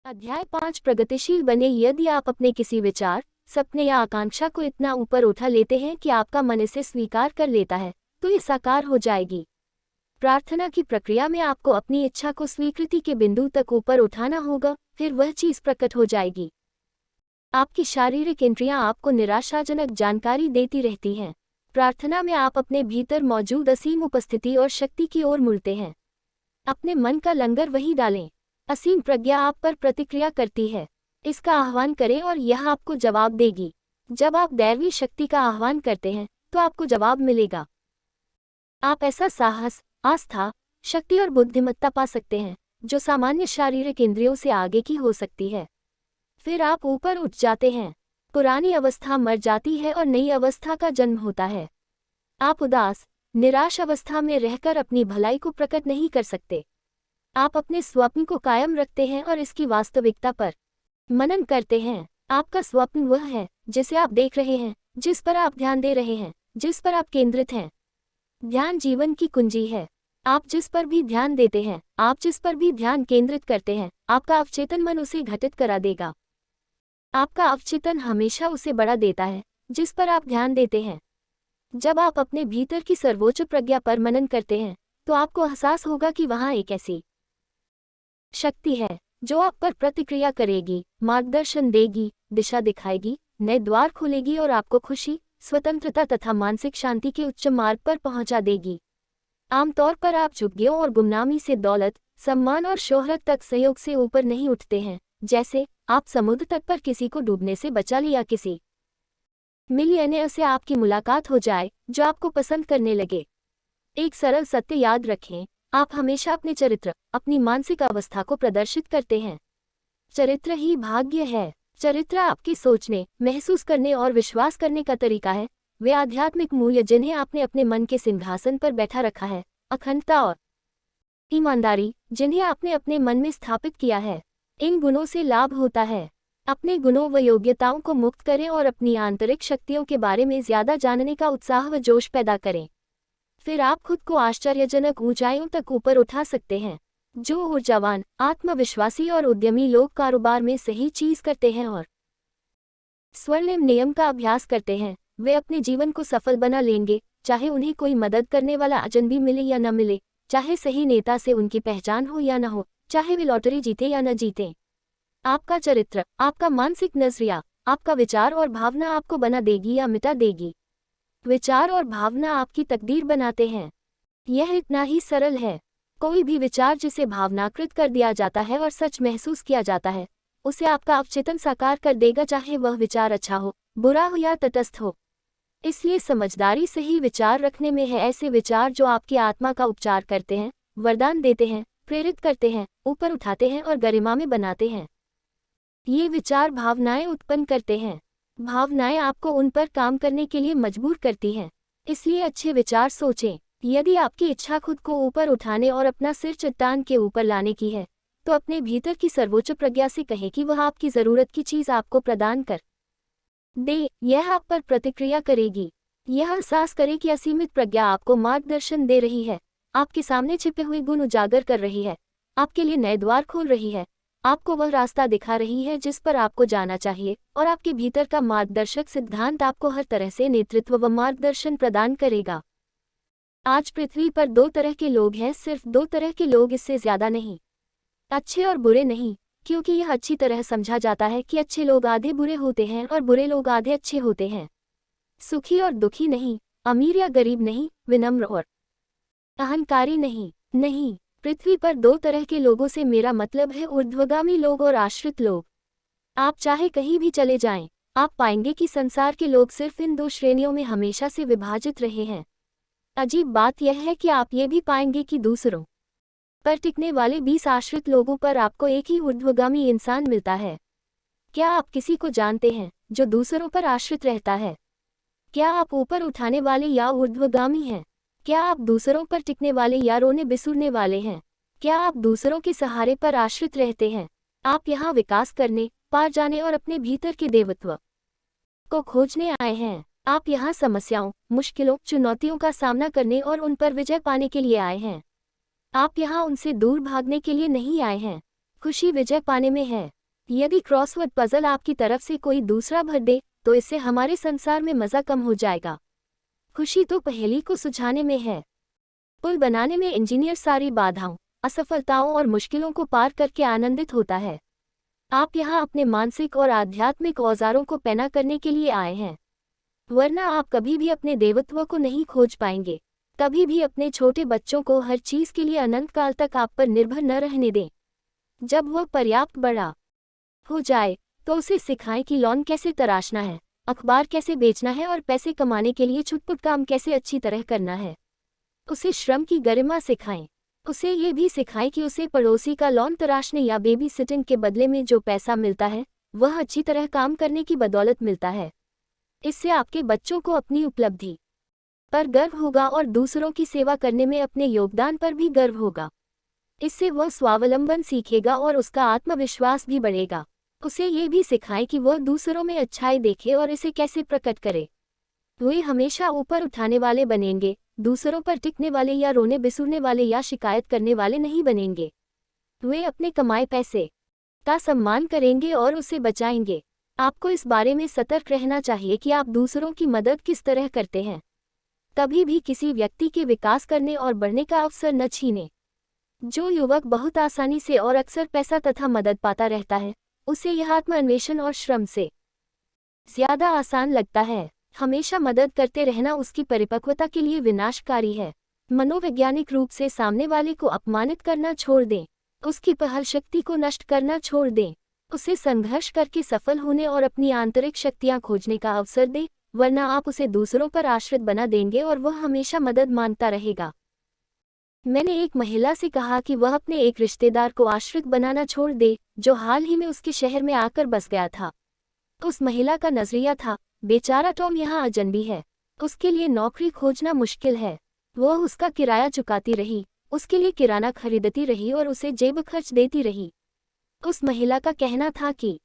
अध्याय 5 प्रगतिशील बने। यदि आप अपने किसी विचार, सपने या आकांक्षा को इतना ऊपर उठा लेते हैं कि आपका मन इसे स्वीकार कर लेता है, तो ये साकार हो जाएगी। प्रार्थना की प्रक्रिया में आपको अपनी इच्छा को स्वीकृति के बिंदु तक ऊपर उठाना होगा, फिर वह चीज प्रकट हो जाएगी। आपकी शारीरिक इंद्रियां आपको निराशाजनक जानकारी देती रहती हैं। प्रार्थना में आप अपने भीतर मौजूद असीम उपस्थिति और शक्ति की ओर मुड़ते हैं। अपने मन का लंगर वहीं डालें। असीम प्रज्ञा आप पर प्रतिक्रिया करती है। इसका आह्वान करें और यह आपको जवाब देगी। जब आप दैवी शक्ति का आह्वान करते हैं तो आपको जवाब मिलेगा। आप ऐसा साहस, आस्था, शक्ति और बुद्धिमत्ता पा सकते हैं जो सामान्य शारीरिक इंद्रियों से आगे की हो सकती है। फिर आप ऊपर उठ जाते हैं। पुरानी अवस्था मर जाती है और नई अवस्था का जन्म होता है। आप उदास, निराश अवस्था में रहकर अपनी भलाई को प्रकट नहीं कर सकते। आप अपने स्वप्न को कायम रखते हैं और इसकी वास्तविकता पर मनन करते हैं। आपका स्वप्न वह है जिसे आप देख रहे हैं, जिस पर आप ध्यान दे रहे हैं, जिस पर आप केंद्रित हैं। ध्यान जीवन की कुंजी है। आप जिस पर भी ध्यान देते हैं, आप जिस पर भी ध्यान केंद्रित करते हैं, आपका अवचेतन मन उसे घटित करा देगा। आपका अवचेतन हमेशा उसे बढ़ा देता है जिस पर आप ध्यान देते हैं। जब आप अपने भीतर की सर्वोच्च प्रज्ञा पर मनन करते हैं तो आपको एहसास होगा कि वहाँ एक ऐसी शक्ति है जो आप पर प्रतिक्रिया करेगी, मार्गदर्शन देगी, दिशा दिखाएगी, नए द्वार खोलेगी और आपको खुशी, स्वतंत्रता तथा मानसिक शांति के उच्च मार्ग पर पहुंचा देगी। आमतौर पर आप झुग्गियों और गुमनामी से दौलत, सम्मान और शोहरत तक संयोग से ऊपर नहीं उठते हैं। जैसे आप समुद्र तट पर किसी को डूबने से बचा लिया किसी मिलियनेयर से आपकी मुलाकात हो जाए जो आपको पसंद करने लगे। एक सरल सत्य याद रखें, आप हमेशा अपने चरित्र, अपनी मानसिक अवस्था को प्रदर्शित करते हैं। चरित्र ही भाग्य है। चरित्र आपकी सोचने, महसूस करने और विश्वास करने का तरीका है। वे आध्यात्मिक मूल्य जिन्हें आपने अपने मन के सिंहासन पर बैठा रखा है, अखंडता और ईमानदारी जिन्हें आपने अपने मन में स्थापित किया है। इन गुणों से लाभ होता है। अपने गुणों व योग्यताओं को मुक्त करें और अपनी आंतरिक शक्तियों के बारे में ज्यादा जानने का उत्साह व जोश पैदा करें। फिर आप खुद को आश्चर्यजनक ऊंचाइयों तक ऊपर उठा सकते हैं। जो ऊर्जावान, आत्मविश्वासी और उद्यमी लोग कारोबार में सही चीज करते हैं और स्वर्णिम नियम का अभ्यास करते हैं, वे अपने जीवन को सफल बना लेंगे, चाहे उन्हें कोई मदद करने वाला अजनबी मिले या न मिले, चाहे सही नेता से उनकी पहचान हो या न हो, चाहे वे लॉटरी जीते या न जीते। आपका चरित्र, आपका मानसिक नजरिया, आपका विचार और भावना आपको बना देगी या मिटा देगी। विचार और भावना आपकी तकदीर बनाते हैं। यह इतना ही सरल है। कोई भी विचार जिसे भावनाकृत कर दिया जाता है और सच महसूस किया जाता है, उसे आपका अवचेतन साकार कर देगा, चाहे वह विचार अच्छा हो, बुरा हो या तटस्थ हो। इसलिए समझदारी सही विचार रखने में है। ऐसे विचार जो आपकी आत्मा का उपचार करते हैं, वरदान देते हैं, प्रेरित करते हैं, ऊपर उठाते हैं और गरिमा में बनाते हैं। ये विचार भावनाएं उत्पन्न करते हैं। भावनाएं आपको उन पर काम करने के लिए मजबूर करती हैं। इसलिए अच्छे विचार सोचें। यदि आपकी इच्छा खुद को ऊपर उठाने और अपना सिर चट्टान के ऊपर लाने की है, तो अपने भीतर की सर्वोच्च प्रज्ञा से कहें कि वह आपकी जरूरत की चीज आपको प्रदान कर दे। यह आप पर प्रतिक्रिया करेगी। यह एहसास करें कि असीमित प्रज्ञा आपको मार्गदर्शन दे रही है, आपके सामने छिपे हुए गुण उजागर कर रही है, आपके लिए नए द्वार खोल रही है, आपको वह रास्ता दिखा रही है जिस पर आपको जाना चाहिए, और आपके भीतर का मार्गदर्शक सिद्धांत आपको हर तरह से नेतृत्व व मार्गदर्शन प्रदान करेगा। आज पृथ्वी पर दो तरह के लोग हैं, सिर्फ दो तरह के लोग, इससे ज्यादा नहीं। अच्छे और बुरे नहीं, क्योंकि यह अच्छी तरह समझा जाता है कि अच्छे लोग आधे बुरे होते हैं और बुरे लोग आधे अच्छे होते हैं। सुखी और दुखी नहीं, अमीर या गरीब नहीं, विनम्र और अहंकारी नहीं। नहीं, पृथ्वी पर दो तरह के लोगों से मेरा मतलब है ऊर्ध्वगामी लोग और आश्रित लोग। आप चाहे कहीं भी चले जाएं, आप पाएंगे कि संसार के लोग सिर्फ इन दो श्रेणियों में हमेशा से विभाजित रहे हैं। अजीब बात यह है कि आप ये भी पाएंगे कि दूसरों पर टिकने वाले 20 आश्रित लोगों पर आपको एक ही ऊर्ध्वगामी इंसान मिलता है। क्या आप किसी को जानते हैं जो दूसरों पर आश्रित रहता है? क्या आप ऊपर उठाने वाले या ऊर्ध्वगामी हैं? क्या आप दूसरों पर टिकने वाले या रोने बिसुरने वाले हैं? क्या आप दूसरों के सहारे पर आश्रित रहते हैं? आप यहाँ विकास करने, पार जाने और अपने भीतर के देवत्व को खोजने आए हैं। आप यहाँ समस्याओं, मुश्किलों, चुनौतियों का सामना करने और उन पर विजय पाने के लिए आए हैं। आप यहाँ उनसे दूर भागने के लिए नहीं आए हैं। खुशी विजय पाने में है। यदि क्रॉसवर्ड पजल आपकी तरफ से कोई दूसरा भर दे तो इससे हमारे संसार में मज़ा कम हो जाएगा। खुशी तो पहेली को सुलझाने में है। पुल बनाने में इंजीनियर सारी बाधाओं, असफलताओं और मुश्किलों को पार करके आनंदित होता है। आप यहाँ अपने मानसिक और आध्यात्मिक औजारों को पैना करने के लिए आए हैं, वरना आप कभी भी अपने देवत्व को नहीं खोज पाएंगे। कभी भी अपने छोटे बच्चों को हर चीज़ के लिए अनंत काल तक आप पर निर्भर न रहने दें। जब वह पर्याप्त बड़ा हो जाए तो उसे सिखाएं कि लॉन कैसे तराशना है, अखबार कैसे बेचना है और पैसे कमाने के लिए छुटपुट काम कैसे अच्छी तरह करना है। उसे श्रम की गरिमा सिखाएं। उसे ये भी सिखाएं कि उसे पड़ोसी का लॉन तराशने या बेबी सिटिंग के बदले में जो पैसा मिलता है वह अच्छी तरह काम करने की बदौलत मिलता है। इससे आपके बच्चों को अपनी उपलब्धि पर गर्व होगा और दूसरों की सेवा करने में अपने योगदान पर भी गर्व होगा। इससे वह स्वावलंबन सीखेगा और उसका आत्मविश्वास भी बढ़ेगा। उसे ये भी सिखाएं कि वह दूसरों में अच्छाई देखे और इसे कैसे प्रकट करे। वे हमेशा ऊपर उठाने वाले बनेंगे, दूसरों पर टिकने वाले या रोने बिसुरने वाले या शिकायत करने वाले नहीं बनेंगे। वे अपने कमाए पैसे का सम्मान करेंगे और उसे बचाएंगे। आपको इस बारे में सतर्क रहना चाहिए कि आप दूसरों की मदद किस तरह करते हैं। कभी भी किसी व्यक्ति के विकास करने और बढ़ने का अवसर न छीनें। जो युवक बहुत आसानी से और अक्सर पैसा तथा मदद पाता रहता है, उसे यह आत्मान्वेषण और श्रम से ज्यादा आसान लगता है। हमेशा मदद करते रहना उसकी परिपक्वता के लिए विनाशकारी है। मनोवैज्ञानिक रूप से सामने वाले को अपमानित करना छोड़ दें, उसकी पहल शक्ति को नष्ट करना छोड़ दें। उसे संघर्ष करके सफल होने और अपनी आंतरिक शक्तियां खोजने का अवसर दें, वरना आप उसे दूसरों पर आश्रित बना देंगे और वह हमेशा मदद मांगता रहेगा। मैंने एक महिला से कहा कि वह अपने एक रिश्तेदार को आश्रित बनाना छोड़ दे जो हाल ही में उसके शहर में आकर बस गया था। उस महिला का नजरिया था, बेचारा टॉम यहाँ अजनबी है, उसके लिए नौकरी खोजना मुश्किल है। वह उसका किराया चुकाती रही, उसके लिए किराना खरीदती रही और उसे जेब खर्च देती रही। उस महिला का कहना था कि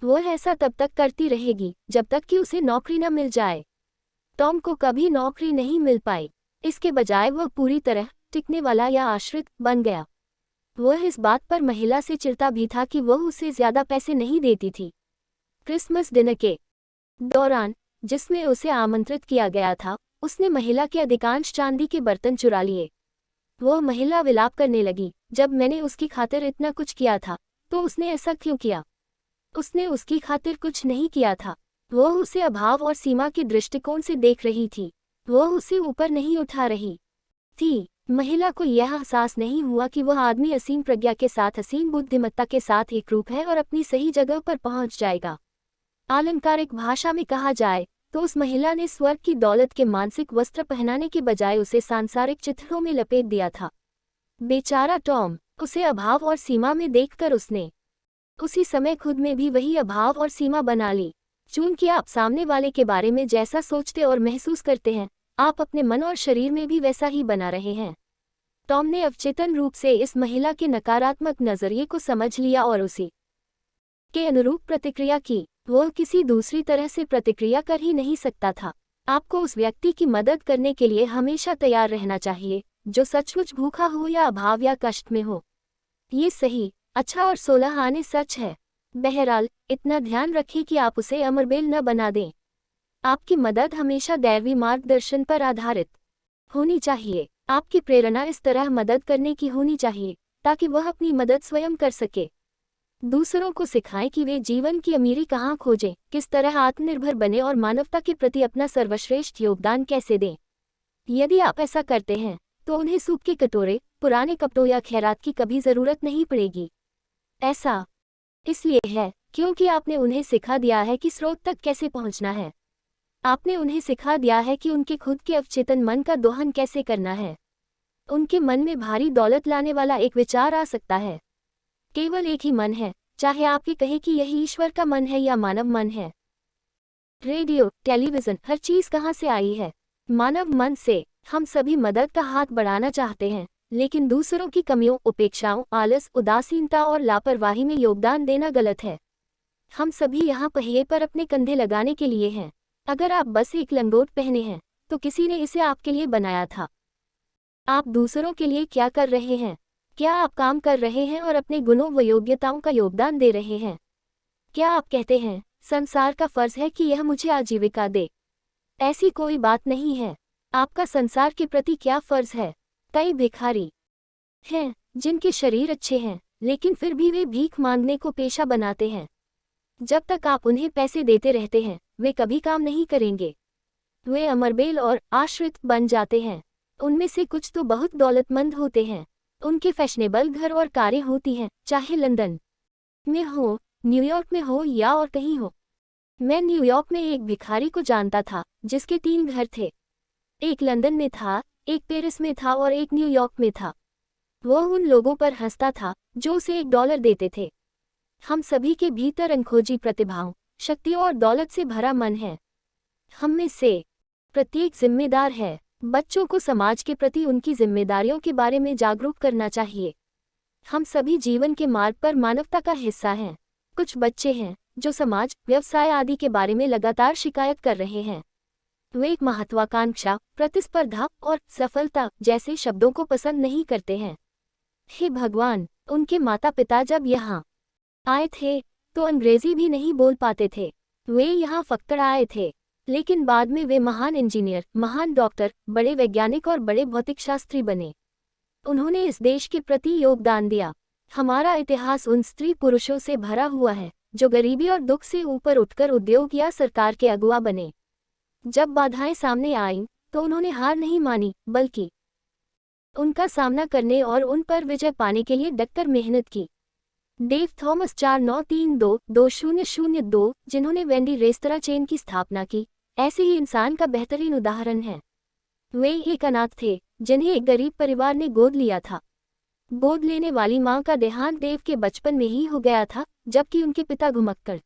वह ऐसा तब तक करती रहेगी जब तक कि उसे नौकरी न मिल जाए। टॉम को कभी नौकरी नहीं मिल पाई। इसके बजाय वह पूरी तरह टिकने वाला या आश्रित बन गया। वह इस बात पर महिला से चिढ़ता भी था कि वह उसे ज्यादा पैसे नहीं देती थी। क्रिसमस डिनर के दौरान, जिसमें उसे आमंत्रित किया गया था, उसने महिला के अधिकांश चांदी के बर्तन चुरा लिए। वह महिला विलाप करने लगी, जब मैंने उसकी खातिर इतना कुछ किया था तो उसने ऐसा क्यों किया? उसने उसकी खातिर कुछ नहीं किया था। वह उसे अभाव और सीमा के दृष्टिकोण से देख रही थी। वह उसे ऊपर नहीं उठा रही थी। महिला को यह एहसास नहीं हुआ कि वह आदमी असीम प्रज्ञा के साथ, असीम बुद्धिमत्ता के साथ एकरूप है और अपनी सही जगह पर पहुंच जाएगा। आलंकारिक भाषा में कहा जाए तो उस महिला ने स्वर्ग की दौलत के मानसिक वस्त्र पहनाने के बजाय उसे सांसारिक चित्रों में लपेट दिया था। बेचारा टॉम, उसे अभाव और सीमा में देखकर उसने उसी समय खुद में भी वही अभाव और सीमा बना ली। चूंकि आप सामने वाले के बारे में जैसा सोचते और महसूस करते हैं, आप अपने मन और शरीर में भी वैसा ही बना रहे हैं। टॉम ने अवचेतन रूप से इस महिला के नकारात्मक नजरिए को समझ लिया और उसी के अनुरूप प्रतिक्रिया की। वह किसी दूसरी तरह से प्रतिक्रिया कर ही नहीं सकता था। आपको उस व्यक्ति की मदद करने के लिए हमेशा तैयार रहना चाहिए जो सचमुच भूखा हो या अभाव या कष्ट में हो। ये सही, अच्छा और 16 आने सच है। बहरहाल, इतना ध्यान रखें कि आप उसे अमरबेल न बना दें। आपकी मदद हमेशा दैवी मार्गदर्शन पर आधारित होनी चाहिए। आपकी प्रेरणा इस तरह मदद करने की होनी चाहिए ताकि वह अपनी मदद स्वयं कर सके। दूसरों को सिखाएं कि वे जीवन की अमीरी कहाँ खोजें, किस तरह आत्मनिर्भर बने और मानवता के प्रति अपना सर्वश्रेष्ठ योगदान कैसे दें। यदि आप ऐसा करते हैं तो उन्हें सूप के कटोरे, पुराने कपड़ों या खैरात की कभी जरूरत नहीं पड़ेगी। ऐसा इसलिए है क्योंकि आपने उन्हें सिखा दिया है कि स्रोत तक कैसे पहुंचना है। आपने उन्हें सिखा दिया है कि उनके खुद के अवचेतन मन का दोहन कैसे करना है। उनके मन में भारी दौलत लाने वाला एक विचार आ सकता है। केवल एक ही मन है, चाहे आप ये कहें कि यही ईश्वर का मन है या मानव मन है। रेडियो, टेलीविजन, हर चीज कहाँ से आई है? मानव मन से। हम सभी मदद का हाथ बढ़ाना चाहते हैं, लेकिन दूसरों की कमियों, उपेक्षाओं, आलस, उदासीनता और लापरवाही में योगदान देना गलत है। हम सभी यहाँ पहिए पर अपने कंधे लगाने के लिए हैं। अगर आप बस एक लंगोट पहने हैं तो किसी ने इसे आपके लिए बनाया था। आप दूसरों के लिए क्या कर रहे हैं? क्या आप काम कर रहे हैं और अपने गुणों व योग्यताओं का योगदान दे रहे हैं? क्या आप कहते हैं संसार का फर्ज है कि यह मुझे आजीविका दे? ऐसी कोई बात नहीं है। आपका संसार के प्रति क्या फर्ज है? कई भिखारी हैं जिनके शरीर अच्छे हैं, लेकिन फिर भी वे भीख मांगने को पेशा बनाते हैं। जब तक आप उन्हें पैसे देते रहते हैं, वे कभी काम नहीं करेंगे। वे अमरबेल और आश्रित बन जाते हैं। उनमें से कुछ तो बहुत दौलतमंद होते हैं। उनके फैशनेबल घर और कारें होती हैं, चाहे लंदन में हो, न्यूयॉर्क में हो या और कहीं हो। मैं न्यूयॉर्क में एक भिखारी को जानता था जिसके 3 घर थे। एक लंदन में था, एक पेरिस में था और एक न्यूयॉर्क में था। वह उन लोगों पर हंसता था जो उसे $1 देते थे। हम सभी के भीतर अनखोजी प्रतिभाओं, शक्तियों और दौलत से भरा मन है। हम में से प्रत्येक जिम्मेदार है। बच्चों को समाज के प्रति उनकी जिम्मेदारियों के बारे में जागरूक करना चाहिए। हम सभी जीवन के मार्ग पर मानवता का हिस्सा हैं। कुछ बच्चे हैं जो समाज, व्यवसाय आदि के बारे में लगातार शिकायत कर रहे हैं। वे एक महत्वाकांक्षा, प्रतिस्पर्धा और सफलता जैसे शब्दों को पसंद नहीं करते हैं। हे भगवान, उनके माता पिता जब यहाँ आए थे तो अंग्रेजी भी नहीं बोल पाते थे। वे यहाँ फक्कड़ आए थे, लेकिन बाद में वे महान इंजीनियर, महान डॉक्टर, बड़े वैज्ञानिक और बड़े भौतिकशास्त्री बने। उन्होंने इस देश के प्रति योगदान दिया। हमारा इतिहास उन स्त्री पुरुषों से भरा हुआ है जो गरीबी और दुख से ऊपर उठकर उद्योग या सरकार के अगुवा बने। जब बाधाएं सामने आईं तो उन्होंने हार नहीं मानी, बल्कि उनका सामना करने और उन पर विजय पाने के लिए डटकर मेहनत की। डेव थॉमस 4932-2002, जिन्होंने वेंडी रेस्तरां चेन की स्थापना की, ऐसे ही इंसान का बेहतरीन उदाहरण है। वे एक अनाथ थे जिन्हें एक गरीब परिवार ने गोद लिया था। गोद लेने वाली मां का देहांत देव के बचपन में ही हो गया था, जबकि उनके पिता घुमक्कड़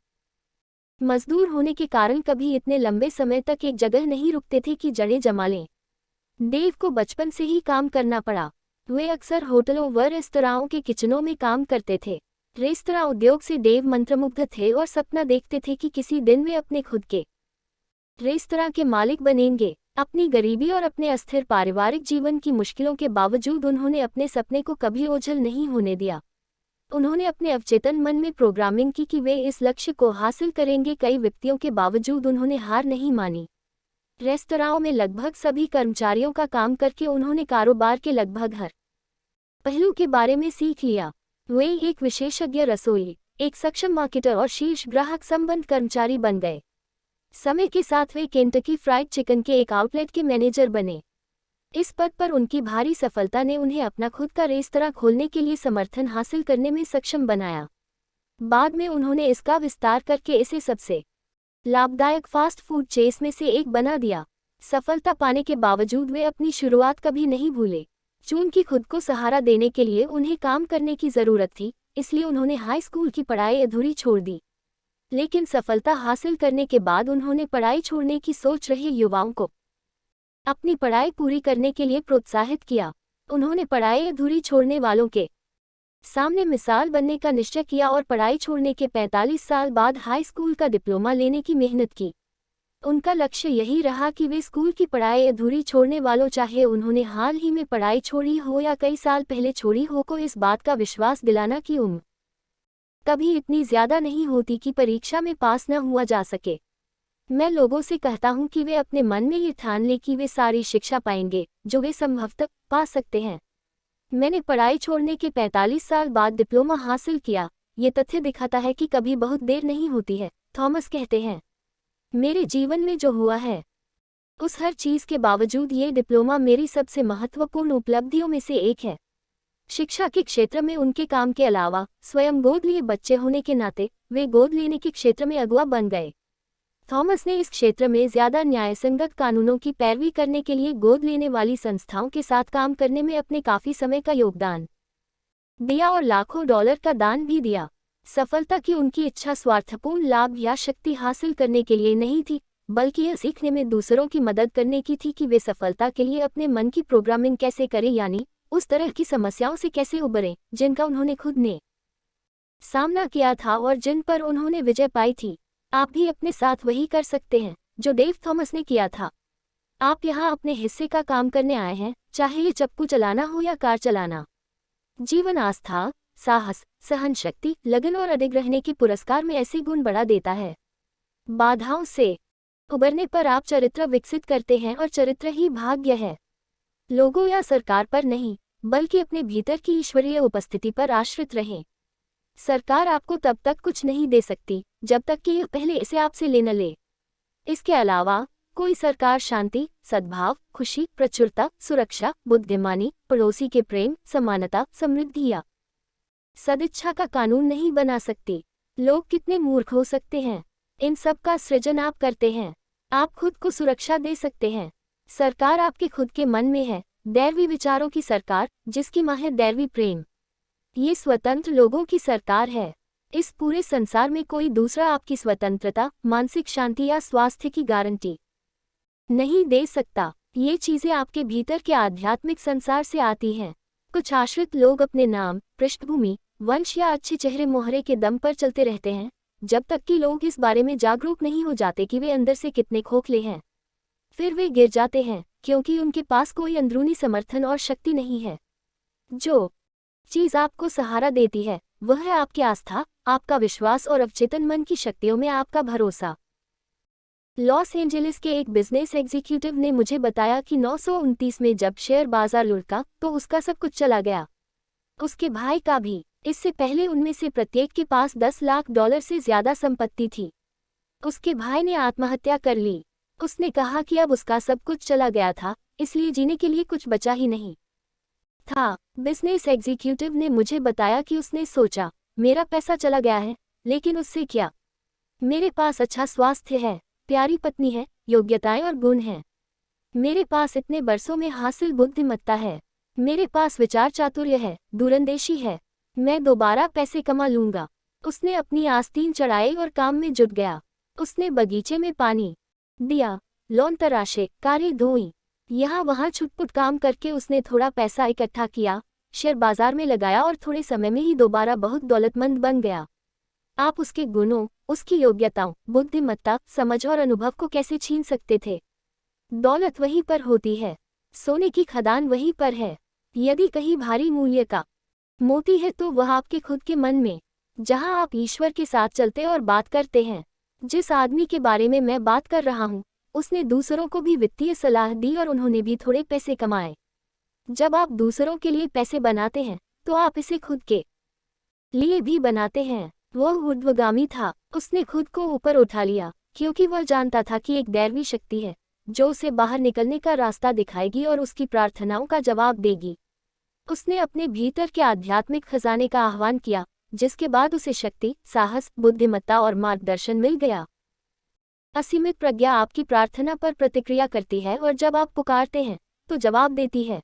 मजदूर होने के कारण कभी इतने लंबे समय तक एक जगह नहीं रुकते थे कि जड़ें जमा लें। देव को बचपन से ही काम करना पड़ा। वे अक्सर होटलों व रेस्तराओं के किचनों में काम करते थे। रेस्तरां उद्योग से देव मंत्रमुग्ध थे और सपना देखते थे कि किसी दिन वे अपने खुद के रेस्तरां के मालिक बनेंगे। अपनी गरीबी और अपने अस्थिर पारिवारिक जीवन की मुश्किलों के बावजूद उन्होंने अपने सपने को कभी ओझल नहीं होने दिया। उन्होंने अपने अवचेतन मन में प्रोग्रामिंग की कि वे इस लक्ष्य को हासिल करेंगे। कई विपत्तियों के बावजूद उन्होंने हार नहीं मानी। रेस्तराओं में लगभग सभी कर्मचारियों का काम करके उन्होंने कारोबार के लगभग हर पहलू के बारे में सीख लिया। वे एक विशेषज्ञ रसोई, एक सक्षम मार्केटर और शीर्ष ग्राहक संबंध कर्मचारी बन गए। समय के साथ वे केंटकी फ्राइड चिकन के एक आउटलेट के मैनेजर बने। इस पद पर उनकी भारी सफलता ने उन्हें अपना खुद का रेस्तरां खोलने के लिए समर्थन हासिल करने में सक्षम बनाया। बाद में उन्होंने इसका विस्तार करके इसे सबसे लाभदायक फास्ट फूड चेस में से एक बना दिया। सफलता पाने के बावजूद वे अपनी शुरुआत कभी नहीं भूले। चूंकि खुद को सहारा देने के लिए उन्हें काम करने की जरूरत थी, इसलिए उन्होंने हाई स्कूल की पढ़ाई अधूरी छोड़ दी। लेकिन सफलता हासिल करने के बाद उन्होंने पढ़ाई छोड़ने की सोच रहे युवाओं को अपनी पढ़ाई पूरी करने के लिए प्रोत्साहित किया। उन्होंने पढ़ाई अधूरी छोड़ने वालों के सामने मिसाल बनने का निश्चय किया और पढ़ाई छोड़ने के 45 साल बाद हाई स्कूल का डिप्लोमा लेने की मेहनत की। उनका लक्ष्य यही रहा कि वे स्कूल की पढ़ाई अधूरी छोड़ने वालों, चाहे उन्होंने हाल ही में पढ़ाई छोड़ी हो या कई साल पहले छोड़ी हो, को इस बात का विश्वास दिलाना कि उम्र कभी इतनी ज्यादा नहीं होती कि परीक्षा में पास न हुआ जा सके। मैं लोगों से कहता हूं कि वे अपने मन में ये ठान लें कि वे सारी शिक्षा पाएंगे जो वे संभवतः पा सकते हैं। मैंने पढ़ाई छोड़ने के 45 साल बाद डिप्लोमा हासिल किया। ये तथ्य दिखाता है कि कभी बहुत देर नहीं होती है, थॉमस कहते हैं। मेरे जीवन में जो हुआ है, उस हर चीज के बावजूद ये डिप्लोमा मेरी सबसे महत्वपूर्ण उपलब्धियों में से एक है। शिक्षा के क्षेत्र में उनके काम के अलावा स्वयं गोद लिए बच्चे होने के नाते वे गोद लेने के क्षेत्र में अगुवा बन गए। थॉमस ने इस क्षेत्र में ज्यादा न्यायसंगत कानूनों की पैरवी करने के लिए गोद लेने वाली संस्थाओं के साथ काम करने में अपने काफी समय का योगदान दिया और लाखों डॉलर का दान भी दिया। सफलता की उनकी इच्छा स्वार्थपूर्ण लाभ या शक्ति हासिल करने के लिए नहीं थी, बल्कि यह सीखने में दूसरों की मदद करने की थी कि वे सफलता के लिए अपने मन की प्रोग्रामिंग कैसे करें, यानी उस तरह की समस्याओं से कैसे उबरें जिनका उन्होंने खुद ने सामना किया था और जिन पर उन्होंने विजय पाई थी। आप भी अपने साथ वही कर सकते हैं जो डेव थॉमस ने किया था। आप यहाँ अपने हिस्से का काम करने आए हैं, चाहे ये चप्पू चलाना हो या कार चलाना। जीवन आस्था, साहस, सहन शक्ति, लगन और अडिग रहने के पुरस्कार में ऐसे गुण बढ़ा देता है। बाधाओं से उबरने पर आप चरित्र विकसित करते हैं और चरित्र ही भाग्य है। लोगों या सरकार पर नहीं, बल्कि अपने भीतर की ईश्वरीय उपस्थिति पर आश्रित रहें। सरकार आपको तब तक कुछ नहीं दे सकती जब तक कि यह पहले इसे आपसे ले न ले। इसके अलावा कोई सरकार शांति, सद्भाव, खुशी, प्रचुरता, सुरक्षा, बुद्धिमानी, पड़ोसी के प्रेम, समानता, समृद्धि या सदिच्छा का कानून नहीं बना सकती। लोग कितने मूर्ख हो सकते हैं। इन सब का सृजन आप करते हैं। आप खुद को सुरक्षा दे सकते हैं। सरकार आपके खुद के मन में है। दैवी विचारों की सरकार, जिसकी मां है दैवी प्रेम। ये स्वतंत्र लोगों की सरकार है। इस पूरे संसार में कोई दूसरा आपकी स्वतंत्रता, मानसिक शांति या स्वास्थ्य की गारंटी नहीं दे सकता। ये चीजें आपके भीतर के आध्यात्मिक संसार से आती हैं। कुछ आश्रित लोग अपने नाम, पृष्ठभूमि, वंश या अच्छे चेहरे मोहरे के दम पर चलते रहते हैं, जब तक कि लोग इस बारे में जागरूक नहीं हो जाते कि वे अंदर से कितने खोखले हैं। फिर वे गिर जाते हैं, क्योंकि उनके पास कोई अंदरूनी समर्थन और शक्ति नहीं है। जो चीज आपको सहारा देती है वह है आपकी आस्था, आपका विश्वास और अवचेतन मन की शक्तियों में आपका भरोसा। लॉस एंजलिस के एक बिजनेस एग्जीक्यूटिव ने मुझे बताया कि 929 में जब शेयर बाजार लुढ़का तो उसका सब कुछ चला गया। उसके भाई का भी। इससे पहले उनमें से प्रत्येक के पास $10 लाख से ज्यादा संपत्ति थी। उसके भाई ने आत्महत्या कर ली। उसने कहा कि अब उसका सब कुछ चला गया था, इसलिए जीने के लिए कुछ बचा ही नहीं था। बिजनेस एग्जीक्यूटिव ने मुझे बताया कि उसने सोचा, मेरा पैसा चला गया है, लेकिन उससे क्या? मेरे पास अच्छा स्वास्थ्य है, प्यारी पत्नी है, योग्यताएं और गुण हैं। मेरे पास इतने बरसों में हासिल बुद्धिमत्ता है। मेरे पास विचार चातुर्य है, दूरंदेशी है। मैं दोबारा पैसे कमा लूंगा। उसने अपनी आस्तीन चढ़ाई और काम में जुट गया। उसने बगीचे में पानी दिया, लॉन तराशे, कारें धोई, यहाँ वहाँ छुटपुट काम करके उसने थोड़ा पैसा इकट्ठा किया, शेयर बाजार में लगाया और थोड़े समय में ही दोबारा बहुत दौलतमंद बन गया। आप उसके गुणों, उसकी योग्यताओं, बुद्धिमत्ता, समझ और अनुभव को कैसे छीन सकते थे? दौलत वहीं पर होती है, सोने की खदान वहीं पर है। यदि कहीं भारी मूल्य का मोती है तो वह आपके खुद के मन में, जहां आप ईश्वर के साथ चलते और बात करते हैं। जिस आदमी के बारे में मैं बात कर रहा हूं, उसने दूसरों को भी वित्तीय सलाह दी और उन्होंने भी थोड़े पैसे कमाए। जब आप दूसरों के लिए पैसे बनाते हैं तो आप इसे खुद के लिए भी बनाते हैं। वह ऊर्ध्वगामी था। उसने खुद को ऊपर उठा लिया, क्योंकि वह जानता था कि एक दैवी शक्ति है जो उसे बाहर निकलने का रास्ता दिखाएगी और उसकी प्रार्थनाओं का जवाब देगी। उसने अपने भीतर के आध्यात्मिक खजाने का आह्वान किया, जिसके बाद उसे शक्ति, साहस, बुद्धिमत्ता और मार्गदर्शन मिल गया। असीमित प्रज्ञा आपकी प्रार्थना पर प्रतिक्रिया करती है और जब आप पुकारते हैं तो जवाब देती है।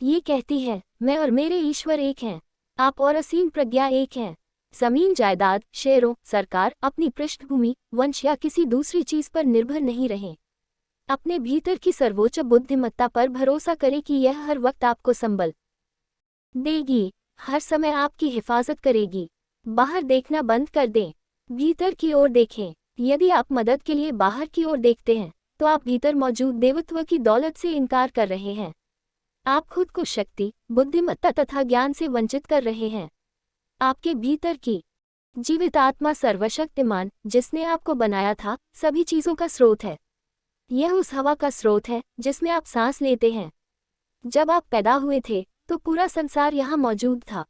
ये कहती है, मैं और मेरे ईश्वर एक हैं। आप और असीम प्रज्ञा एक हैं। जमीन, जायदाद, शेयरों, सरकार, अपनी पृष्ठभूमि, वंश या किसी दूसरी चीज पर निर्भर नहीं रहें। अपने भीतर की सर्वोच्च बुद्धिमत्ता पर भरोसा करें कि यह हर वक्त आपको संबल देगी, हर समय आपकी हिफाजत करेगी। बाहर देखना बंद कर दें, भीतर की ओर देखें। यदि आप मदद के लिए बाहर की ओर देखते हैं तो आप भीतर मौजूद देवत्व की दौलत से इनकार कर रहे हैं। आप खुद को शक्ति, बुद्धिमत्ता तथा ज्ञान से वंचित कर रहे हैं। आपके भीतर की जीवित आत्मा सर्वशक्तिमान, जिसने आपको बनाया था, सभी चीजों का स्रोत है। यह उस हवा का स्रोत है जिसमें आप सांस लेते हैं। जब आप पैदा हुए थे तो पूरा संसार यहाँ मौजूद था।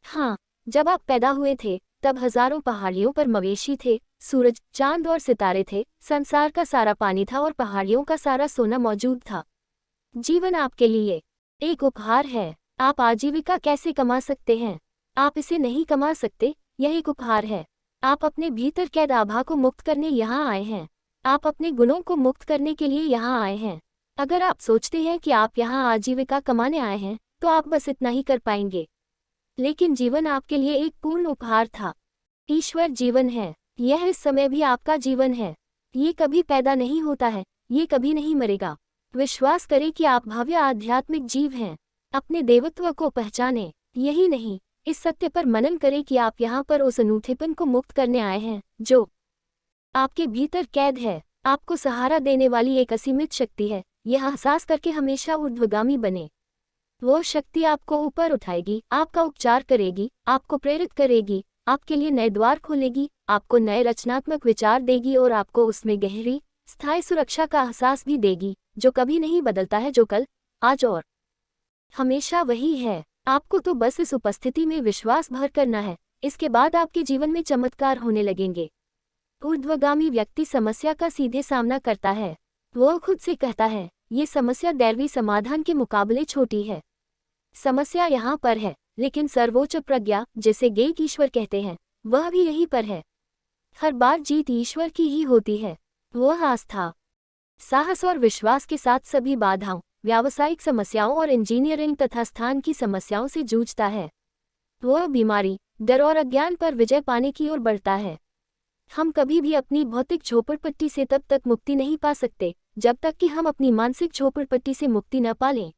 हाँ, जब आप पैदा हुए थे तब हजारों पहाड़ियों पर मवेशी थे, सूरज, चांद और सितारे थे, संसार का सारा पानी था और पहाड़ियों का सारा सोना मौजूद था। जीवन आपके लिए एक उपहार है। आप आजीविका कैसे कमा सकते हैं? आप इसे नहीं कमा सकते, यह एक उपहार है। आप अपने भीतर कैद आभा को मुक्त करने यहाँ आए हैं। आप अपने गुणों को मुक्त करने के लिए यहाँ आए हैं। अगर आप सोचते हैं कि आप यहाँ आजीविका कमाने आए हैं तो आप बस इतना ही कर पाएंगे। लेकिन जीवन आपके लिए एक पूर्ण उपहार था। ईश्वर जीवन है। यह इस समय भी आपका जीवन है। ये कभी पैदा नहीं होता है, ये कभी नहीं मरेगा। विश्वास करें कि आप भव्य आध्यात्मिक जीव हैं। अपने देवत्व को पहचानें। यही नहीं, इस सत्य पर मनन करें कि आप यहाँ पर उस अनूठेपन को मुक्त करने आए हैं जो आपके भीतर कैद है। आपको सहारा देने वाली एक असीमित शक्ति है। यह एहसास करके हमेशा ऊर्ध्वगामी बने। वो शक्ति आपको ऊपर उठाएगी, आपका उपचार करेगी, आपको प्रेरित करेगी, आपके लिए नए द्वार खोलेगी, आपको नए रचनात्मक विचार देगी और आपको उसमें गहरी स्थायी सुरक्षा का एहसास भी देगी, जो कभी नहीं बदलता है, जो कल, आज और हमेशा वही है। आपको तो बस इस उपस्थिति में विश्वास भर करना है, इसके बाद आपके जीवन में चमत्कार होने लगेंगे। ऊर्ध्वगामी व्यक्ति समस्या का सीधे सामना करता है। वो खुद से कहता है, ये समस्या दैवी समाधान के मुकाबले छोटी है। समस्या यहाँ पर है, लेकिन सर्वोच्च प्रज्ञा, जिसे गेक ईश्वर कहते हैं, वह भी यहीं पर है। हर बार जीत ईश्वर की ही होती है। वह आस्था, साहस और विश्वास के साथ सभी बाधाओं, व्यावसायिक समस्याओं और इंजीनियरिंग तथा स्थान की समस्याओं से जूझता है। वह बीमारी, डर और अज्ञान पर विजय पाने की ओर बढ़ता है। हम कभी भी अपनी भौतिक झोपड़पट्टी से तब तक मुक्ति नहीं पा सकते जब तक कि हम अपनी मानसिक झोपड़पट्टी से मुक्ति न पा लें।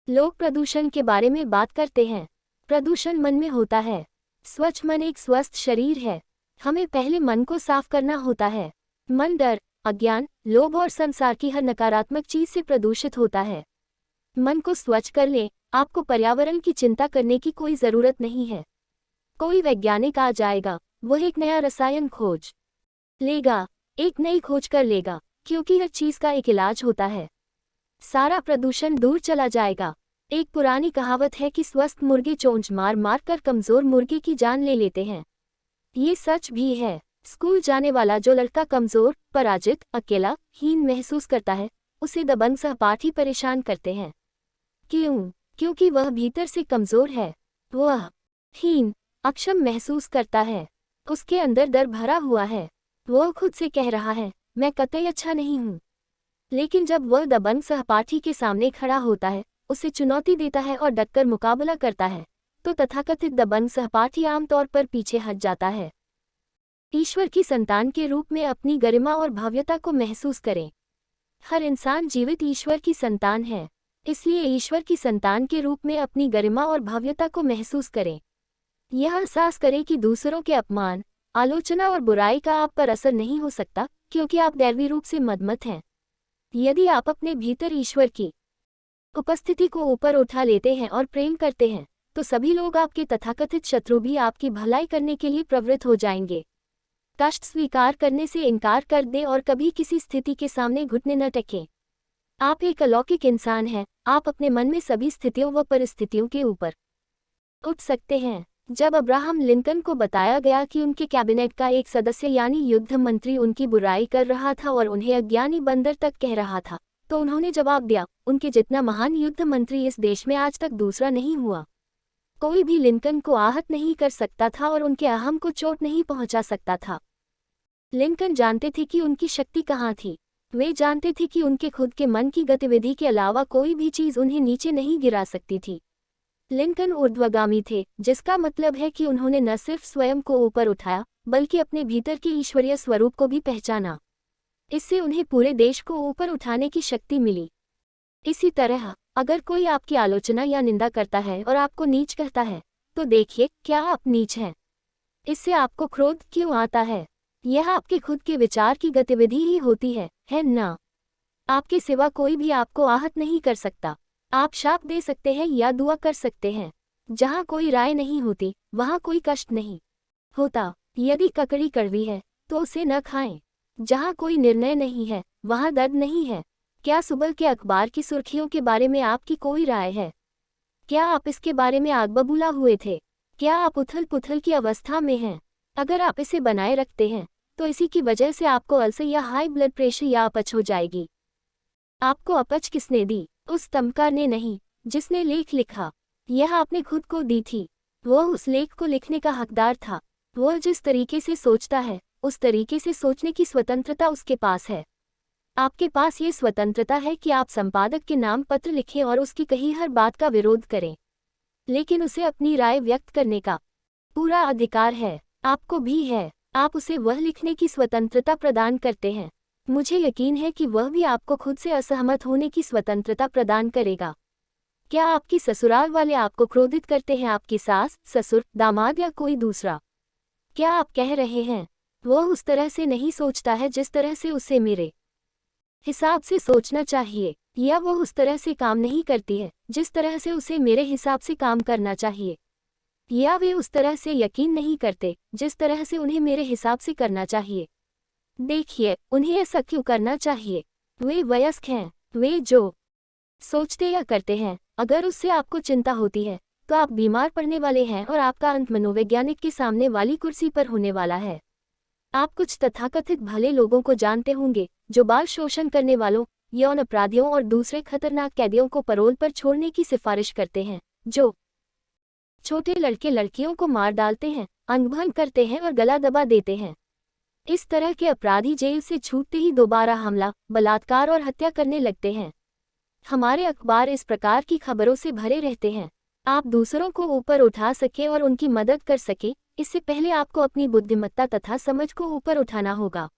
लोग प्रदूषण के बारे में बात करते हैं। प्रदूषण मन में होता है। स्वच्छ मन एक स्वस्थ शरीर है। हमें पहले मन को साफ करना होता है। मन डर, अज्ञान, लोभ और संसार की हर नकारात्मक चीज से प्रदूषित होता है। मन को स्वच्छ कर लें, आपको पर्यावरण की चिंता करने की कोई जरूरत नहीं है। कोई वैज्ञानिक आ जाएगा, वह एक नया रसायन खोज लेगा, एक नई खोज कर लेगा, क्योंकि हर चीज का एक इलाज होता है। सारा प्रदूषण दूर चला जाएगा। एक पुरानी कहावत है कि स्वस्थ मुर्गे चोंच मार मार कर कमजोर मुर्गे की जान ले लेते हैं। ये सच भी है। स्कूल जाने वाला जो लड़का कमजोर, पराजित, अकेला, हीन महसूस करता है, उसे दबंग सहपाठी परेशान करते हैं। क्यों? क्योंकि वह भीतर से कमजोर है। वह हीन, अक्षम महसूस करता है। उसके अंदर डर भरा हुआ है। वह खुद से कह रहा है, मैं कतई अच्छा नहीं हूँ। लेकिन जब वह दबंग सहपाठी के सामने खड़ा होता है, उसे चुनौती देता है और डटकर मुकाबला करता है, तो तथाकथित दबंग सहपाठी आमतौर पर पीछे हट जाता है। ईश्वर की संतान के रूप में अपनी गरिमा और भव्यता को महसूस करें। हर इंसान जीवित ईश्वर की संतान है, इसलिए ईश्वर की संतान के रूप में अपनी गरिमा और भव्यता को महसूस करें। यह एहसास करें कि दूसरों के अपमान, आलोचना और बुराई का आप पर असर नहीं हो सकता, क्योंकि आप दैवी रूप से मदमत हैं। यदि आप अपने भीतर ईश्वर की उपस्थिति को ऊपर उठा लेते हैं और प्रेम करते हैं, तो सभी लोग, आपके तथाकथित शत्रु भी आपकी भलाई करने के लिए प्रवृत्त हो जाएंगे। कष्ट स्वीकार करने से इनकार कर दें और कभी किसी स्थिति के सामने घुटने न टेकें। आप एक अलौकिक इंसान हैं। आप अपने मन में सभी स्थितियों व परिस्थितियों के ऊपर उठ सकते हैं। जब अब्राहम लिंकन को बताया गया कि उनके कैबिनेट का एक सदस्य यानी युद्ध मंत्री उनकी बुराई कर रहा था और उन्हें अज्ञानी बंदर तक कह रहा था, तो उन्होंने जवाब दिया, उनके जितना महान युद्ध मंत्री इस देश में आज तक दूसरा नहीं हुआ। कोई भी लिंकन को आहत नहीं कर सकता था और उनके अहम को चोट नहीं पहुंचा सकता था। लिंकन जानते थे कि उनकी शक्ति कहाँ थी। वे जानते थे कि उनके खुद के मन की गतिविधि के अलावा कोई भी चीज उन्हें नीचे नहीं गिरा सकती थी। लिंकन ऊर्ध्वगामी थे, जिसका मतलब है कि उन्होंने न सिर्फ स्वयं को ऊपर उठाया, बल्कि अपने भीतर के ईश्वरीय स्वरूप को भी पहचाना। इससे उन्हें पूरे देश को ऊपर उठाने की शक्ति मिली। इसी तरह, अगर कोई आपकी आलोचना या निंदा करता है और आपको नीच कहता है, तो देखिए, क्या आप नीच हैं? इससे आपको क्रोध क्यों आता है? यह आपके खुद के विचार की गतिविधि ही होती है ना? आपके सिवा कोई भी आपको आहत नहीं कर सकता। आप शाप दे सकते हैं या दुआ कर सकते हैं। जहाँ कोई राय नहीं होती, वहाँ कोई कष्ट नहीं होता। यदि ककड़ी कड़वी है, तो उसे न खाएं। जहाँ कोई निर्णय नहीं है, वहाँ दर्द नहीं है। क्या सुबह के अखबार की सुर्खियों के बारे में आपकी कोई राय है? क्या आप इसके बारे में आग बबूला हुए थे? क्या आप उथल पुथल की अवस्था में हैं? अगर आप इसे बनाए रखते हैं, तो इसी की वजह से आपको अल्सर या हाई ब्लड प्रेशर या अपच हो जाएगी। आपको अपच किसने दी? उस तमकार ने नहीं, जिसने लेख लिखा। यह आपने खुद को दी थी। वह उस लेख को लिखने का हकदार था। वह जिस तरीके से सोचता है, उस तरीके से सोचने की स्वतंत्रता उसके पास है। आपके पास ये स्वतंत्रता है कि आप संपादक के नाम पत्र लिखें और उसकी कही हर बात का विरोध करें, लेकिन उसे अपनी राय व्यक्त करने का पूरा अधिकार है। आपको भी है। आप उसे वह लिखने की स्वतंत्रता प्रदान करते हैं। मुझे यकीन है कि वह भी आपको खुद से असहमत होने की स्वतंत्रता प्रदान करेगा। क्या आपकी ससुराल वाले आपको क्रोधित करते हैं? आपकी सास, ससुर, दामाद या कोई दूसरा? क्या आप कह रहे हैं, वह उस तरह से नहीं सोचता है जिस तरह से उसे मेरे हिसाब से सोचना चाहिए? या वो उस तरह से काम नहीं करती है जिस तरह से उसे मेरे हिसाब से काम करना चाहिए, या वे उस तरह से यकीन नहीं करते जिस तरह से उन्हें मेरे हिसाब से करना चाहिए। देखिए, उन्हें ऐसा क्यों करना चाहिए? वे वयस्क हैं। वे जो सोचते या करते हैं, अगर उससे आपको चिंता होती है तो आप बीमार पड़ने वाले हैं और आपका अंत मनोवैज्ञानिक के सामने वाली कुर्सी पर होने वाला है। आप कुछ तथाकथित भले लोगों को जानते होंगे जो बाल शोषण करने वालों, यौन अपराधियों और दूसरे खतरनाक कैदियों को पैरोल पर छोड़ने की सिफारिश करते हैं, जो छोटे लड़के लड़कियों को मार डालते हैं, अंगभंग करते हैं और गला दबा देते हैं। इस तरह के अपराधी जेल से छूटते ही दोबारा हमला, बलात्कार और हत्या करने लगते हैं। हमारे अखबार इस प्रकार की खबरों से भरे रहते हैं। आप दूसरों को ऊपर उठा सके और उनकी मदद कर सके, इससे पहले आपको अपनी बुद्धिमत्ता तथा समझ को ऊपर उठाना होगा।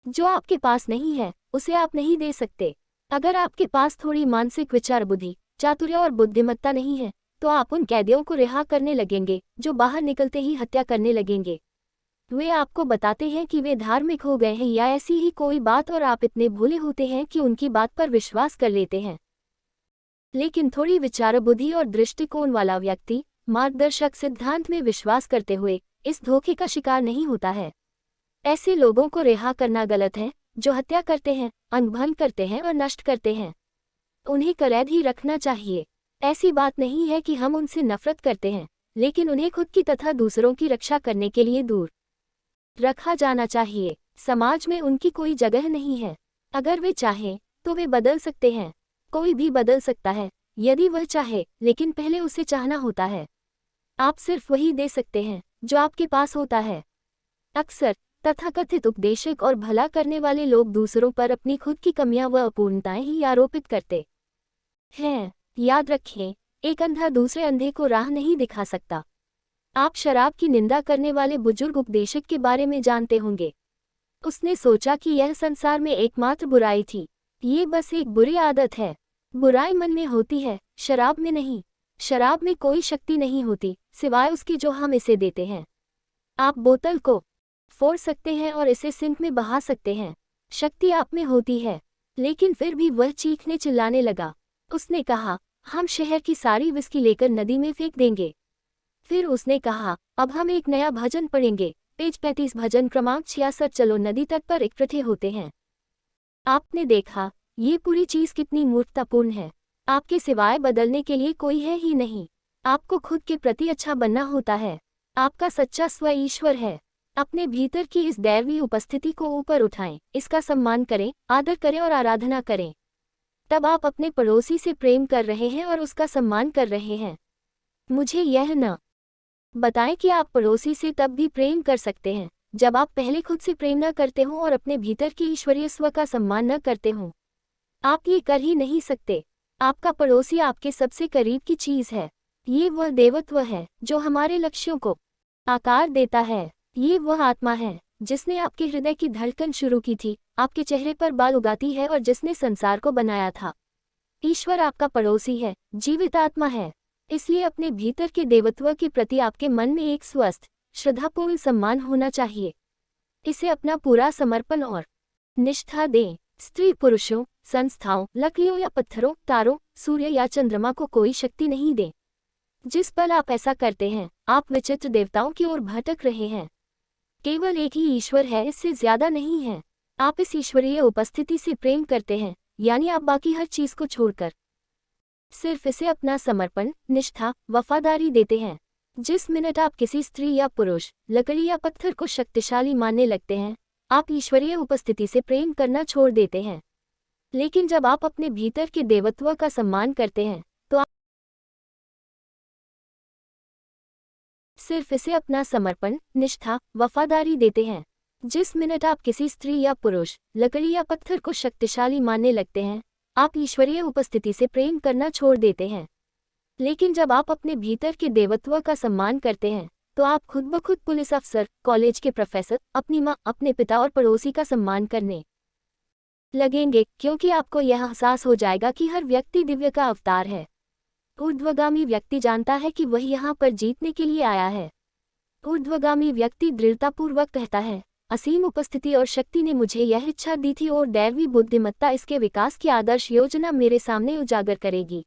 जो आपके पास नहीं है उसे आप नहीं दे सकते। अगर आपके पास थोड़ी मानसिक विचार बुद्धि, चातुर्य और बुद्धिमत्ता नहीं है तो आप उन कैदियों को रिहा करने लगेंगे जो बाहर निकलते ही हत्या करने लगेंगे। वे आपको बताते हैं कि वे धार्मिक हो गए हैं या ऐसी ही कोई बात, और आप इतने भोले होते हैं कि उनकी बात पर विश्वास कर लेते हैं। लेकिन थोड़ी विचार बुद्धि और दृष्टिकोण वाला व्यक्ति मार्गदर्शक सिद्धांत में विश्वास करते हुए इस धोखे का शिकार नहीं होता है। ऐसे लोगों को रिहा करना गलत है जो हत्या करते हैं, अंगभंग करते हैं और नष्ट करते हैं। उन्हें कैद ही रखना चाहिए। ऐसी बात नहीं है कि हम उनसे नफरत करते हैं, लेकिन उन्हें खुद की तथा दूसरों की रक्षा करने के लिए दूर रखा जाना चाहिए। समाज में उनकी कोई जगह नहीं है। अगर वे चाहें तो वे बदल सकते हैं। कोई भी बदल सकता है यदि वह चाहे, लेकिन पहले उसे चाहना होता है। आप सिर्फ वही दे सकते हैं जो आपके पास होता है। अक्सर तथाकथित उपदेशक और भला करने वाले लोग दूसरों पर अपनी खुद की कमियां व अपूर्णताएं ही आरोपित करते हैं। याद रखें, एक अंधा दूसरे अंधे को राह नहीं दिखा सकता। आप शराब की निंदा करने वाले बुजुर्ग उपदेशक के बारे में जानते होंगे। उसने सोचा कि यह संसार में एकमात्र बुराई थी। ये बस एक बुरी आदत है। बुराई मन में होती है, शराब में नहीं। शराब में कोई शक्ति नहीं होती सिवाय उसकी जो हम इसे देते हैं। आप बोतल को फोड़ सकते हैं और इसे सिंक में बहा सकते हैं। शक्ति आप में होती है। लेकिन फिर भी वह चीखने चिल्लाने लगा। उसने कहा, हम शहर की सारी विस्की लेकर नदी में फेंक देंगे। फिर उसने कहा, अब हम एक नया भजन पढ़ेंगे। पेज 35, भजन क्रमांक 66। चलो नदी तट पर इकट्ठे होते हैं। आपने देखा ये पूरी चीज कितनी मूर्खतापूर्ण है। आपके सिवाय बदलने के लिए कोई है ही नहीं। आपको खुद के प्रति अच्छा बनना होता है। आपका सच्चा स्व ईश्वर है। अपने भीतर की इस दैवीय उपस्थिति को ऊपर उठाएं, इसका सम्मान करें, आदर करें और आराधना करें। तब आप अपने पड़ोसी से प्रेम कर रहे हैं और उसका सम्मान कर रहे हैं। मुझे यह न बताएं कि आप पड़ोसी से तब भी प्रेम कर सकते हैं जब आप पहले खुद से प्रेम न करते हों और अपने भीतर की ईश्वरीय स्व का सम्मान न करते हों। आप ये कर ही नहीं सकते। आपका पड़ोसी आपके सबसे करीब की चीज है। ये वह देवत्व है जो हमारे लक्ष्यों को आकार देता है। ये वह आत्मा है जिसने आपके हृदय की धड़कन शुरू की थी, आपके चेहरे पर बाल उगाती है और जिसने संसार को बनाया था। ईश्वर आपका पड़ोसी है, जीवित आत्मा है। इसलिए अपने भीतर के देवत्व के प्रति आपके मन में एक स्वस्थ, श्रद्धापूर्ण सम्मान होना चाहिए। इसे अपना पूरा समर्पण और निष्ठा दें। स्त्री पुरुषों, संस्थाओं, लकड़ियों या पत्थरों, तारों, सूर्य या चंद्रमा को कोई शक्ति नहीं दें। जिस पल आप ऐसा करते हैं, आप विचित्र देवताओं की ओर भटक रहे हैं। केवल एक ही ईश्वर है, इससे ज्यादा नहीं है। आप इस ईश्वरीय उपस्थिति से प्रेम करते हैं, यानी आप बाकी हर चीज को छोड़कर सिर्फ इसे अपना समर्पण, निष्ठा, वफादारी देते हैं। जिस मिनट आप किसी स्त्री या पुरुष, लकड़ी या पत्थर को शक्तिशाली मानने लगते हैं, आप ईश्वरीय उपस्थिति से प्रेम करना छोड़ देते हैं। लेकिन जब आप अपने भीतर के देवत्व का सम्मान करते हैं तो आप सिर्फ इसे अपना समर्पण, निष्ठा, वफादारी देते हैं। जिस मिनट आप किसी स्त्री या पुरुष, लकड़ी या पत्थर को शक्तिशाली मानने लगते हैं, आप ईश्वरीय उपस्थिति से प्रेम करना छोड़ देते हैं। लेकिन जब आप अपने भीतर के देवत्व का सम्मान करते हैं तो आप खुद ब खुद पुलिस अफसर, कॉलेज के प्रोफेसर, अपनी माँ, अपने पिता और पड़ोसी का सम्मान करने लगेंगे, क्योंकि आपको यह एहसास हो जाएगा कि हर व्यक्ति दिव्य का अवतार है। ऊर्ध्वगामी व्यक्ति जानता है कि वह यहाँ पर जीतने के लिए आया है। ऊर्ध्वगामी व्यक्ति दृढ़तापूर्वक कहता है, असीम उपस्थिति और शक्ति ने मुझे यह इच्छा दी थी और दैवी बुद्धिमत्ता इसके विकास की आदर्श योजना मेरे सामने उजागर करेगी।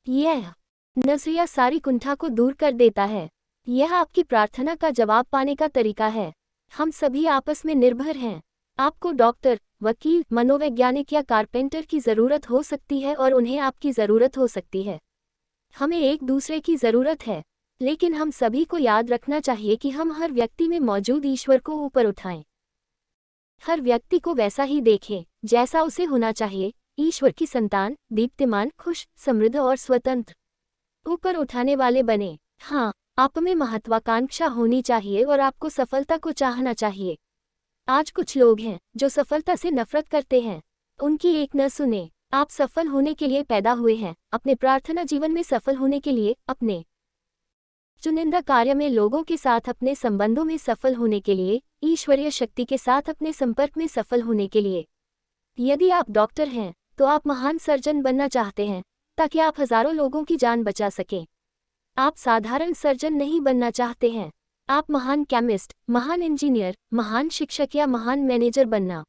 यह नजरिया सारी कुंठा को दूर कर देता है। यह आपकी प्रार्थना का जवाब पाने का तरीका है। हम सभी आपस में निर्भर हैं। आपको डॉक्टर, वकील, मनोवैज्ञानिक या कारपेंटर की ज़रूरत हो सकती है और उन्हें आपकी ज़रूरत हो सकती है। हमें एक दूसरे की ज़रूरत है, लेकिन हम सभी को याद रखना चाहिए कि हम हर व्यक्ति में मौजूद ईश्वर को ऊपर उठाएं। हर व्यक्ति को वैसा ही देखें जैसा उसे होना चाहिए, ईश्वर की संतान, दीप्तिमान, खुश, समृद्ध और स्वतंत्र। ऊपर उठाने वाले बने। हाँ, आप में महत्वाकांक्षा होनी चाहिए और आपको सफलता को चाहना चाहिए। आज कुछ लोग हैं जो सफलता से नफरत करते हैं। उनकी एक न सुने। आप सफल होने के लिए पैदा हुए हैं, अपने प्रार्थना जीवन में सफल होने के लिए, अपने चुनिंदा कार्य में लोगों के साथ अपने संबंधों में सफल होने के लिए, ईश्वरीय शक्ति के साथ अपने संपर्क में सफल होने के लिए। यदि आप डॉक्टर हैं तो आप महान सर्जन बनना चाहते हैं ताकि आप हजारों लोगों की जान बचा सकें। आप साधारण सर्जन नहीं बनना चाहते हैं। आप महान केमिस्ट, महान इंजीनियर, महान शिक्षक या महान मैनेजर बनना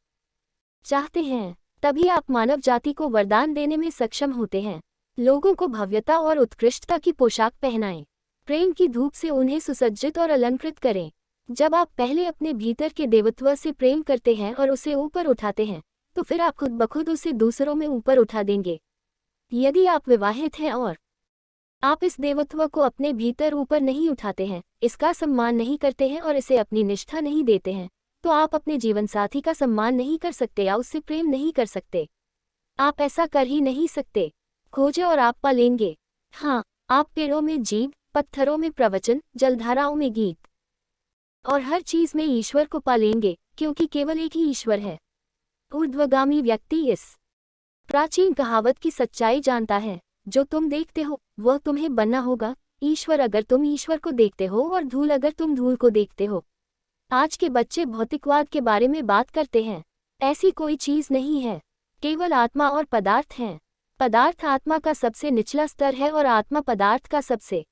चाहते हैं। तभी आप मानव जाति को वरदान देने में सक्षम होते हैं। लोगों को भव्यता और उत्कृष्टता की पोशाक पहनाएं। प्रेम की धूप से उन्हें सुसज्जित और अलंकृत करें। जब आप पहले अपने भीतर के देवत्व से प्रेम करते हैं और उसे ऊपर उठाते हैं, तो फिर आप खुद ब खुद उसे दूसरों में ऊपर उठा देंगे। यदि आप विवाहित हैं और आप इस देवत्व को अपने भीतर ऊपर नहीं उठाते हैं, इसका सम्मान नहीं करते हैं और इसे अपनी निष्ठा नहीं देते हैं, तो आप अपने जीवनसाथी का सम्मान नहीं कर सकते या उससे प्रेम नहीं कर सकते। आप ऐसा कर ही नहीं सकते। खोजें और आप पा लेंगे। हाँ, आप पेड़ों में जीव, पत्थरों में प्रवचन, जलधाराओं में गीत और हर चीज में ईश्वर को पा लेंगे, क्योंकि केवल एक ही ईश्वर है। ऊर्ध्वगामी व्यक्ति इस प्राचीन कहावत की सच्चाई जानता है, जो तुम देखते हो वह तुम्हें बनना होगा। ईश्वर अगर तुम ईश्वर को देखते हो और धूल अगर तुम धूल को देखते हो। आज के बच्चे भौतिकवाद के बारे में बात करते हैं। ऐसी कोई चीज नहीं है, केवल आत्मा और पदार्थ हैं। पदार्थ आत्मा का सबसे निचला स्तर है और आत्मा पदार्थ का सबसे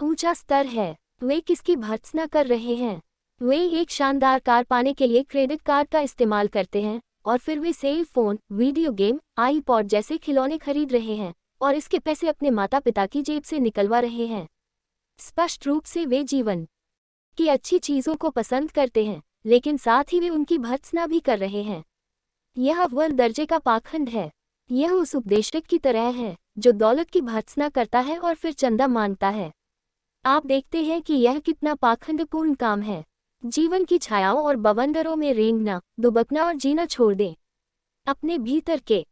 ऊंचा स्तर है। वे किसकी भर्त्सना कर रहे हैं? वे एक शानदार कार पाने के लिए क्रेडिट कार्ड का इस्तेमाल करते हैं और फिर वे cell phone, video game, iPod जैसे खिलौने खरीद रहे हैं और इसके पैसे अपने माता पिता की जेब से निकलवा रहे हैं। स्पष्ट रूप से वे जीवन की अच्छी चीजों को पसंद करते हैं, लेकिन साथ ही वे उनकी भर्त्सना भी कर रहे हैं। यह अव्वल दर्जे का पाखंड है। यह उस उपदेशक की तरह है जो दौलत की भर्त्सना करता है और फिर चंदा मांगता है। आप देखते हैं कि यह कितना पाखंडपूर्ण काम है। जीवन की छायाओं और बवंडरों में रेंगना, दुबकना और जीना छोड़ दें। अपने भीतर के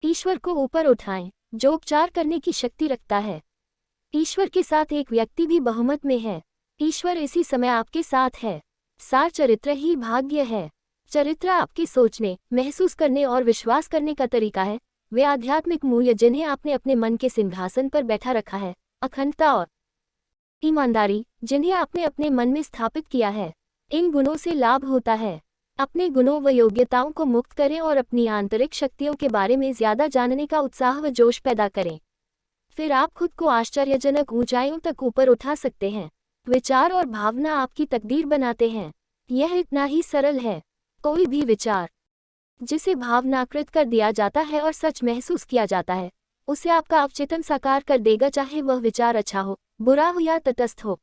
ईश्वर को ऊपर उठाएं, जो उपचार करने की शक्ति रखता है। ईश्वर के साथ एक व्यक्ति भी बहुमत में है। ईश्वर इसी समय आपके साथ है। सार चरित्र ही भाग्य है। चरित्र आपके सोचने, महसूस करने और विश्वास करने का तरीका है। वे आध्यात्मिक मूल्य जिन्हें आपने अपने मन के सिंहासन पर बैठा रखा है, अखंडता और ईमानदारी जिन्हें आपने अपने मन में स्थापित किया है। इन गुणों से लाभ होता है। अपने गुणों व योग्यताओं को मुक्त करें और अपनी आंतरिक शक्तियों के बारे में ज्यादा जानने का उत्साह व जोश पैदा करें। फिर आप खुद को आश्चर्यजनक ऊंचाइयों तक ऊपर उठा सकते हैं। विचार और भावना आपकी तकदीर बनाते हैं। यह इतना ही सरल है। कोई भी विचार जिसे भावनाकृत कर दिया जाता है और सच महसूस किया जाता है, उसे आपका अवचेतन साकार कर देगा, चाहे वह विचार अच्छा हो, बुरा हो या तटस्थ हो।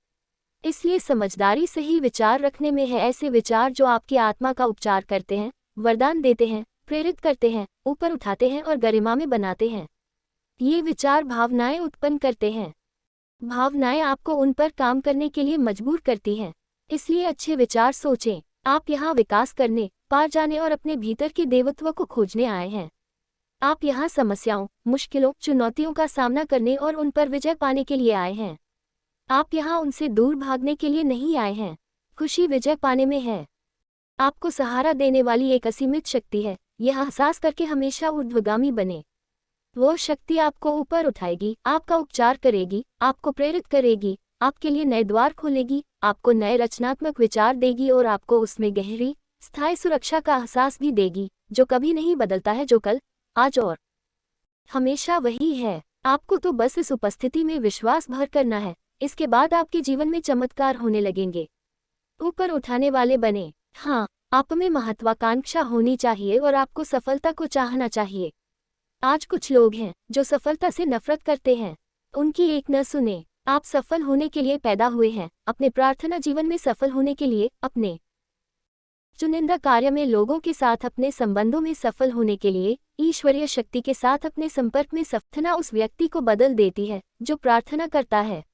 इसलिए समझदारी से ही विचार रखने में है। ऐसे विचार जो आपकी आत्मा का उपचार करते हैं, वरदान देते हैं, प्रेरित करते हैं, ऊपर उठाते हैं और गरिमा में बनाते हैं। ये विचार भावनाएं उत्पन्न करते हैं। भावनाएं आपको उन पर काम करने के लिए मजबूर करती हैं। इसलिए अच्छे विचार सोचें। आप यहाँ विकास करने, पार जाने और अपने भीतर के देवत्व को खोजने आए हैं। आप यहाँ समस्याओं, मुश्किलों, चुनौतियों का सामना करने और उन पर विजय पाने के लिए आए हैं। आप यहाँ उनसे दूर भागने के लिए नहीं आए हैं। खुशी विजय पाने में है। आपको सहारा देने वाली एक असीमित शक्ति है। यह एहसास करके हमेशा ऊर्ध्वगामी बने। वो शक्ति आपको ऊपर उठाएगी, आपका उपचार करेगी, आपको प्रेरित करेगी, आपके लिए नए द्वार खोलेगी, आपको नए रचनात्मक विचार देगी और आपको उसमें गहरी, स्थायी सुरक्षा का एहसास भी देगी, जो कभी नहीं बदलता है, जो कल, आज और हमेशा वही है। आपको तो बस इस उपस्थिति में विश्वास भर करना है। इसके बाद आपके जीवन में चमत्कार होने लगेंगे। ऊपर उठाने वाले बने। हाँ, आप में महत्वाकांक्षा होनी चाहिए और आपको सफलता को चाहना चाहिए। आज कुछ लोग हैं जो सफलता से नफरत करते हैं। उनकी एक न सुने। आप सफल होने के लिए पैदा हुए हैं, अपने प्रार्थना जीवन में सफल होने के लिए, अपने चुनिंदा कार्य में लोगों के साथ अपने संबंधों में सफल होने के लिए, ईश्वरीय शक्ति के साथ अपने संपर्क में प्रार्थना उस व्यक्ति को बदल देती है जो प्रार्थना करता है।